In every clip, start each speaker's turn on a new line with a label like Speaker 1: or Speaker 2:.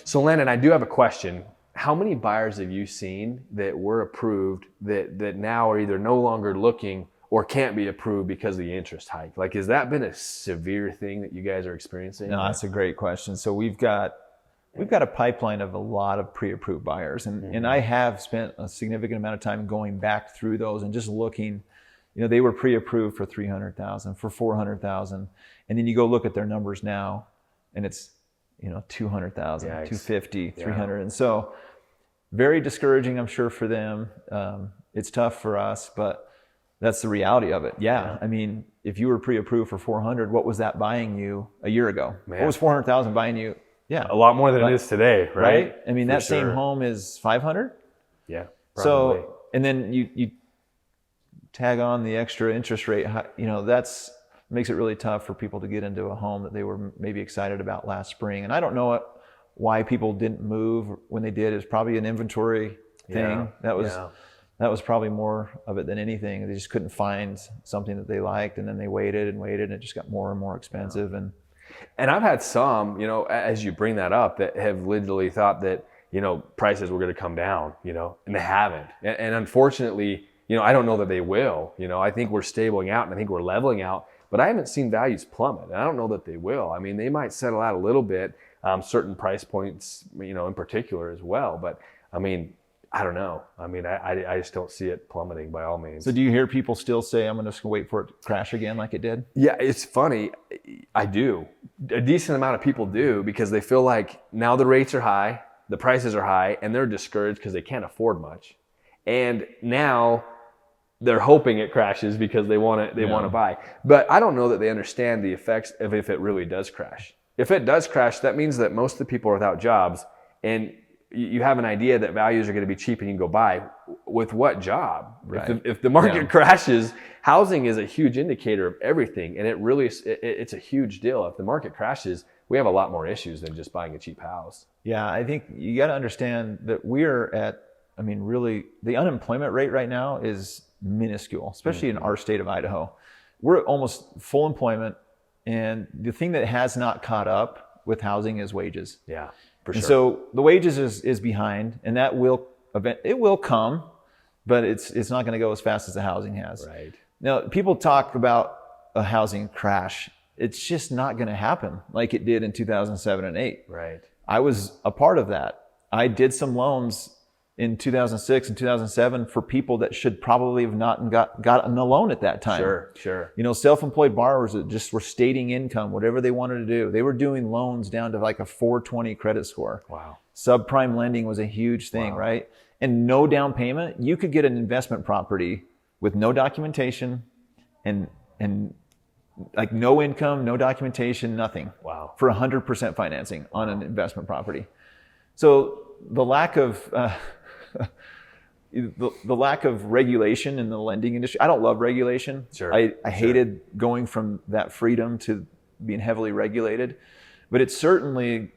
Speaker 1: So Landon, I do have a question. How many buyers have you seen that were approved that now are either no longer looking or can't be approved because of the interest hike? Like, has that been a severe thing that you guys are experiencing?
Speaker 2: No, that's a great question. So we've got a pipeline of a lot of pre-approved buyers, and I have spent a significant amount of time going back through those and just looking. They were pre-approved for $300,000, for $400,000, and then you go look at their numbers now, and it's $200,000, $250,000, $300,000, and so very discouraging, I'm sure, for them. It's tough for us, but that's the reality of it. Yeah. I mean, if you were pre-approved for $400,000, what was that buying you a year ago? Man. What was $400,000 buying you? Yeah,
Speaker 1: a lot more than it is today, right?
Speaker 2: I mean, that same home is $500,000.
Speaker 1: Yeah. Probably.
Speaker 2: So, and then you tag on the extra interest rate. That's makes it really tough for people to get into a home that they were maybe excited about last spring. And I don't know why people didn't move when they did. It was probably an inventory thing. That was probably more of it than anything. They just couldn't find something that they liked, and then they waited and waited, and it just got more and more expensive.
Speaker 1: And I've had some, as you bring that up, that have literally thought that, prices were going to come down, and they haven't. And unfortunately, I don't know that they will. I think we're stabling out, and I think we're leveling out, but I haven't seen values plummet. And I don't know that they will. I mean, they might settle out a little bit, certain price points, in particular as well. But I mean, I don't know. I mean, I just don't see it plummeting by all means.
Speaker 2: So do you hear people still say, I'm just going to wait for it to crash again like it did?
Speaker 1: Yeah, it's funny. I do. A decent amount of people do, because they feel like now the rates are high, the prices are high, and they're discouraged because they can't afford much. And now they're hoping it crashes because they want to buy. But I don't know that they understand the effects of if it really does crash. If it does crash, that means that most of the people are without jobs, and you have an idea that values are going to be cheap and you can go buy. With what job? Right. If the market crashes, housing is a huge indicator of everything, and it's a huge deal. If the market crashes, we have a lot more issues than just buying a cheap house.
Speaker 2: Yeah, I think you got to understand that we're at, really, the unemployment rate right now is minuscule, especially in our state of Idaho. We're almost full employment, and the thing that has not caught up with housing is wages.
Speaker 1: Yeah. For sure.
Speaker 2: And so the wages is behind, and that will come, but it's not going to go as fast as the housing has.
Speaker 1: Right.
Speaker 2: Now, people talk about a housing crash. It's just not going to happen like it did in 2007 and 8.
Speaker 1: Right.
Speaker 2: I was a part of that. I did some loans in 2006 and 2007 for people that should probably have not gotten a loan at that time.
Speaker 1: Sure.
Speaker 2: Self-employed borrowers that just were stating income, whatever they wanted to do. They were doing loans down to like a 420 credit score.
Speaker 1: Wow.
Speaker 2: Subprime lending was a huge thing, right? And no down payment. You could get an investment property with no documentation and like no income, no documentation, nothing.
Speaker 1: Wow.
Speaker 2: For 100% financing on an investment property. So the lack of the lack of regulation in the lending industry. I don't love regulation.
Speaker 1: Sure.
Speaker 2: I hated going from that freedom to being heavily regulated, but it certainly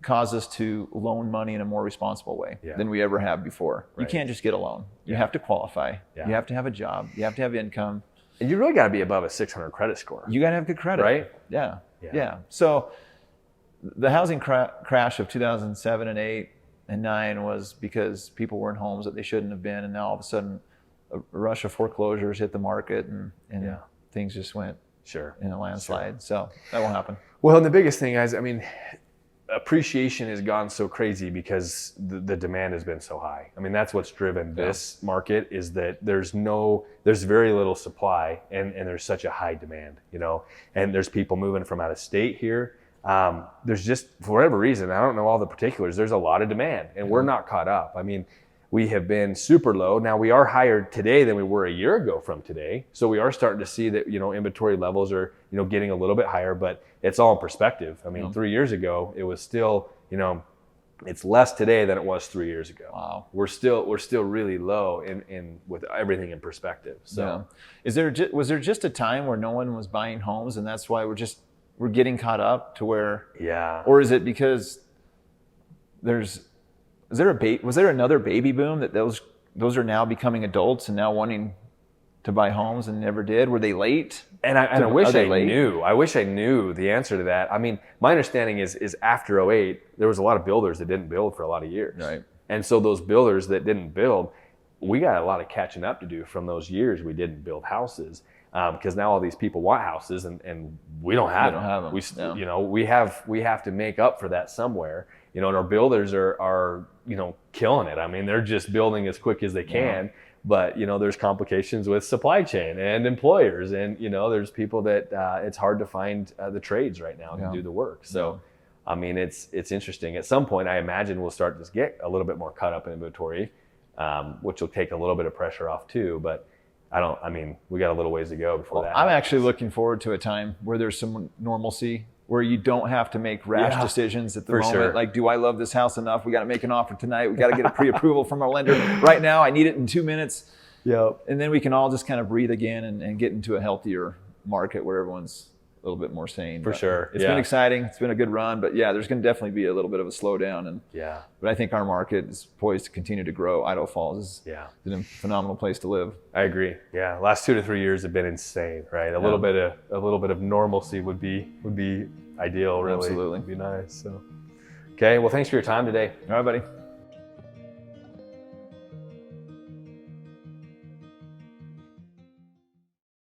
Speaker 2: caused us to loan money in a more responsible way than we ever have before. Right. You can't just get a loan. You have to qualify. Yeah. You have to have a job. You have to have income.
Speaker 1: And you really got to be above a 600 credit score.
Speaker 2: You got to have good credit.
Speaker 1: Right?
Speaker 2: Yeah. So the housing crash of 2007 and 8 and 9 was because people were in homes that they shouldn't have been, and now all of a sudden a rush of foreclosures hit the market, and things just went in a landslide. So that won't happen.
Speaker 1: Well, and the biggest thing is, appreciation has gone so crazy because the demand has been so high. That's what's driven this market, is that there's very little supply, and there's such a high demand, and there's people moving from out of state here. There's just, for whatever reason, I don't know all the particulars, there's a lot of demand, and we're not caught up. We have been super low. Now we are higher today than we were a year ago from today. So we are starting to see that, inventory levels are, getting a little bit higher, but it's all in perspective. 3 years ago, it was still, it's less today than it was 3 years ago.
Speaker 2: Wow.
Speaker 1: We're still really low in with everything in perspective. So
Speaker 2: was there just a time where no one was buying homes, and that's why we're getting caught up to where, or is it because was there another baby boom that those are now becoming adults and now wanting to buy homes and never did? Were they late?
Speaker 1: And I wish
Speaker 2: Are they
Speaker 1: I
Speaker 2: late?
Speaker 1: knew. I wish I knew the answer to that. I mean, my understanding is after '08, there was a lot of builders that didn't build for a lot of years.
Speaker 2: Right.
Speaker 1: And so those builders that didn't build, we got a lot of catching up to do from those years we didn't build houses. Because now all these people want houses and we don't have them. We,
Speaker 2: Yeah.
Speaker 1: you know, we have to make up for that somewhere. You know, and our builders are you know, killing it. I mean, they're just building as quick as they can. Yeah. But, you know, there's complications with supply chain and employers. And, you know, there's people that it's hard to find the trades right now to do the work. So, I mean, it's interesting. At some point, I imagine we'll start to get a little bit more caught up in inventory, which will take a little bit of pressure off too. But I mean, we got a little ways to go before that.
Speaker 2: I'm actually looking forward to a time where there's some normalcy, where you don't have to make rash decisions at the moment.
Speaker 1: Sure.
Speaker 2: Like, do I love this house enough? We got to make an offer tonight. We got to get a pre-approval from our lender right now. I need it in 2 minutes.
Speaker 1: Yep.
Speaker 2: And then we can all just kind of breathe again and get into a healthier market where everyone's a little bit more sane.
Speaker 1: For sure.
Speaker 2: It's been exciting. It's been a good run. But yeah, there's going to definitely be a little bit of a slowdown. But I think our market is poised to continue to grow. Idaho Falls is a phenomenal place to live.
Speaker 1: I agree. Yeah. Last 2 to 3 years have been insane, right? A little bit of normalcy would be ideal, really.
Speaker 2: Absolutely.
Speaker 1: Would be nice. So, okay. Well, thanks for your time today.
Speaker 2: All right, buddy.